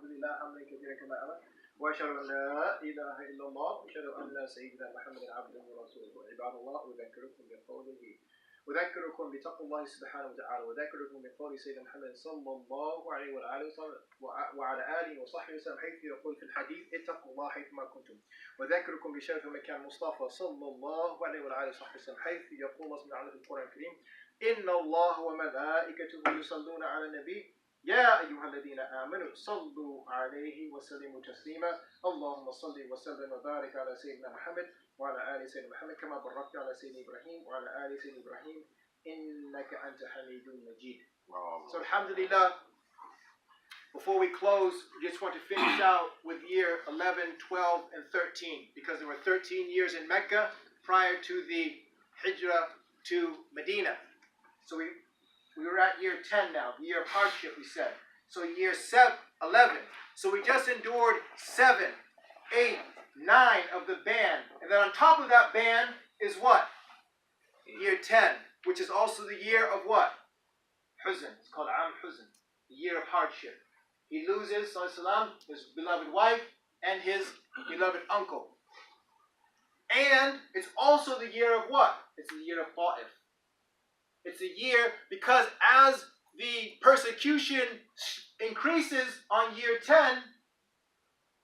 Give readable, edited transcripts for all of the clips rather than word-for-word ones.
لله حمدا كثيرا كما أمر وأشهد أن لا إله إلا الله وأشهد أن سيدنا محمد عبده ورسوله عباد الله أذكركم بتقوى الله سبحانه وتعالى وذكركم بقول سيدنا محمد صلى الله عليه وآله وسلم وعلى آله وصحبه وسلم حيث يقول في الحديث اتقوا الله حيثما كنتم وذكركم بشرف مكان مصطفى صلى الله عليه وآله وصحبه وسلم حيث يقول الله سبحانه وتعالى في القرآن الكريم إن الله وملائكته يصلون على النبي يا أيها الذين آمنوا صلوا عليه وسلموا تسليما اللهم صل وسلم وبارك على سيدنا محمد وعلى آل سيدنا محمد كما باركت على سيدنا إبراهيم وعلى آل سيدنا إبراهيم إنك أنت حميد مجيد. So alhamdulillah, before we close, we just want to finish out with year 11, 12, and 13 because there were 13 years in Mecca prior to the Hijrah to Medina. So we were at year 10 now, the year of hardship, we said. So year 11. So we just endured 7, 8, 9 of the ban. And then on top of that ban is what? Year 10, which is also the year of what? Huzn. It's called Am Huzn, the year of hardship. He loses, his beloved wife and his beloved uncle. And it's also the year of what? It's the year of Ta'if. It's a year because as the persecution increases on year 10,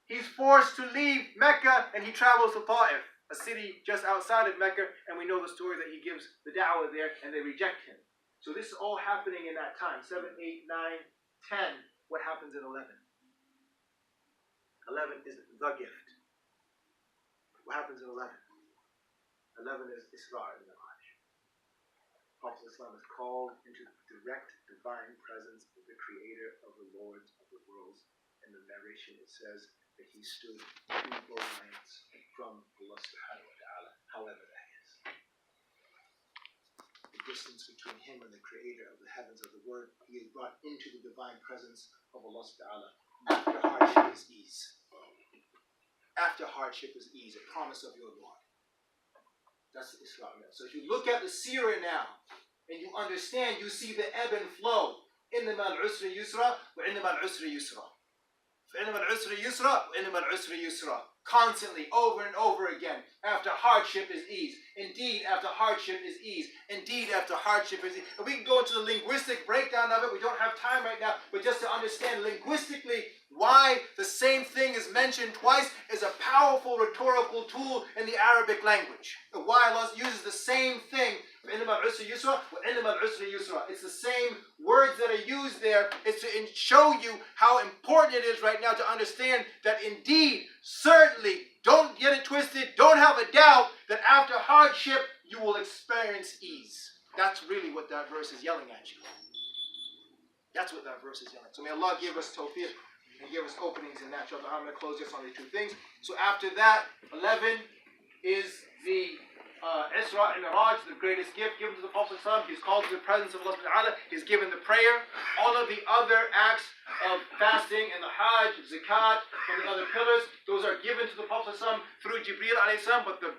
he's forced to leave Mecca and he travels to Ta'if, a city just outside of Mecca, and we know the story that he gives the da'wah there and they reject him. So this is all happening in that time, 7, 8, 9, 10. What happens in 11? 11 is the gift. What happens in 11? 11 is Isra and Mi'raj. Prophet Islam is called into direct divine presence of the Creator of the Lords of the worlds. In the narration it says that he stood 2 bow lengths from Allah subhanahu wa ta'ala, however that is. The distance between him and the Creator of the heavens of the world, he is brought into the divine presence of Allah subhanahu wa ta'ala. After hardship is ease. After hardship is ease, a promise of your Lord. That's the Isra. So if you look at the seerah now, and you understand, you see the ebb and flow. إِنَّمَا الْعُسْرِ يُسْرًا وَإِنَّمَا الْعُسْرِ يُسْرًا فَإِنَّمَا الْعُسْرِ يُسْرًا وَإِنَّمَا الْعُسْرِ يُسْرًا. Constantly, over and over again. After hardship is ease. Indeed, after hardship is ease. Indeed, after hardship is ease. And we can go into the linguistic breakdown of it. We don't have time right now. But just to understand linguistically why the same thing is mentioned twice is a powerful rhetorical tool in the Arabic language. Why Allah uses the same thing. It's the same words that are used there. It's to show you how important it is right now to understand that indeed, certainly, don't get it twisted, don't have a doubt that after hardship you will experience ease. That's really what that verse is yelling at you. That's what that verse is yelling. So may Allah give us tawfiq and give us openings in that. I'm going to close just on these 2 things. So after that, 11 is the Isra and Mi'raj, the greatest gift given to the Prophet ﷺ. He's called to the presence of Allah subhanahu wa ta'ala. He's given the prayer. All of the other acts of fasting and the Hajj, Zakat, and the other pillars, those are given to the Prophet ﷺ through Jibreel alayhi salam. But the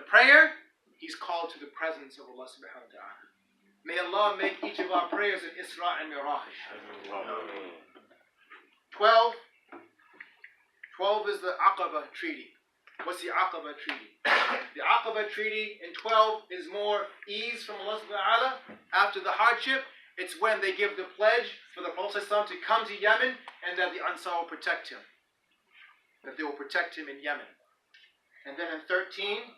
prayer, he's called to the presence of Allah subhanahu wa ta'ala. May Allah make each of our prayers an Isra and Mi'raj. 12 is the Aqaba Treaty. What's the Aqaba Treaty? The Aqaba Treaty in 12 is more ease from Allah subhanahu wa ta'ala after the hardship. It's when they give the pledge for the Prophet to come to Yemen and that the Ansar will protect him. That they will protect him in Yemen. And then in 13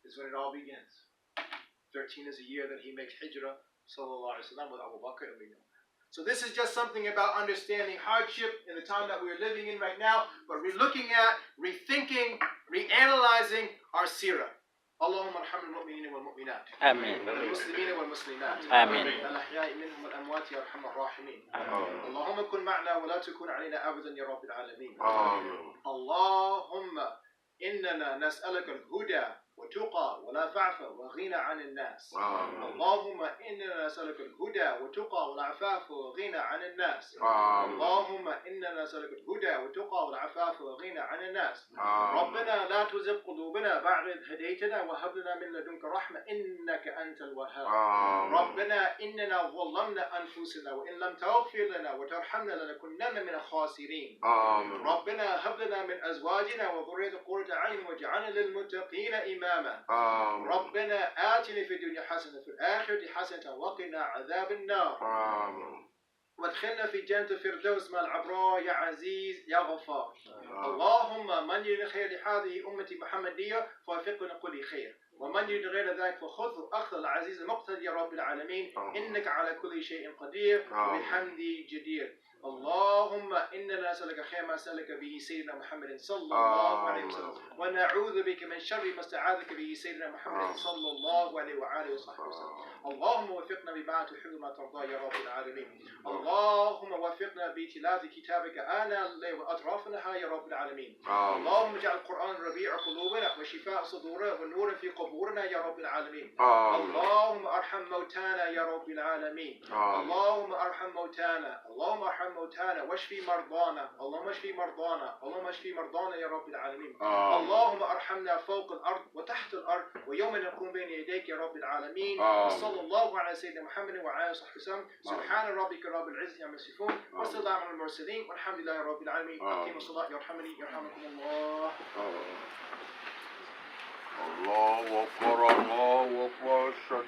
is when it all begins. 13 is a year that he makes Hijrah sallallahu alaihi wasallam with Abu Bakr, and we know. So this is just something about understanding hardship in the time that we're living in right now, but we're looking at, rethinking, reanalyzing our seerah. اللهم ارحم المؤمنين والمؤمنات آمين والمسلمين والمسلمات آمين الأحياء منهم والأموات يا أرحم الراحمين اللهم كن معنا ولا تكن علينا أبدا يا رب العالمين اللهم إننا نسألك الهدى وتقى والعفاف وغنى عن الناس. اللهم إننا نسألك الهدى وتقى والعفاف وغنى عن الناس. اللهم إننا نسألك الهدى وتقى والعفاف وغنى عن الناس. ربنا لا تزغ قلوبنا بعد إذ هديتنا وهب لنا من لدنك رحمة إنك أنت الوهاب. ربنا إننا ظلمنا أنفسنا وإن لم تغفر لنا وترحمنا لنكونن من الخاسرين. ربنا هب لنا من أزواجنا وذريتنا قرة أعين واجعلنا للمتقين إماما. ربنا آتنا في الدنيا حسنة وفي الآخرة حسنة وقنا عذاب النار. وادخلنا في جنة الفردوس مع الأبرار يا عزيز يا غفار. اللهم من يريد خير لهذه أمتي محمدية فوفقنا كل خير، ومن يريد غير ذلك فخذه أخذ العزيز المقتدر يا رب العالمين. إنك على كل شيء قدير وبحمدي جدير. اللهم إننا نسألك خير ما سألك به سيدنا محمد صلى الله عليه وسلم، ونعوذ بك من شر ما استعاذك به سيدنا محمد صلى الله عليه وآله وصحبه وسلم. اللهم وفقنا بما تحب ما ترضى يا رب العالمين. اللهم وفقنا بتلاوة كتابك آناء الليل وأطراف النهار يا رب العالمين. اللهم اجعل القرآن ربيع قلوبنا وشفاء صدورنا ونور في قبورنا يا رب العالمين. اللهم ارحم موتانا يا رب العالمين. اللهم ارحم موتانا، اللهم ارحم موتانا واشفي مرضانا، اللهم اشفي مرضانا، اللهم اشفي مرضانا يا رب العالمين. اللهم ارحمنا فوق الارض وتحت الارض ويوم نكون بين يديك يا رب العالمين. صلى الله على سيدنا محمد وعلى اله وصحبه وسلم. سبحان ربك رب العزة عما يصفون والسلام على المرسلين والحمد لله رب العالمين. اقيموا الصلاة يرحمني يرحمكم الله. الله أكبر الله أكبر. أشهد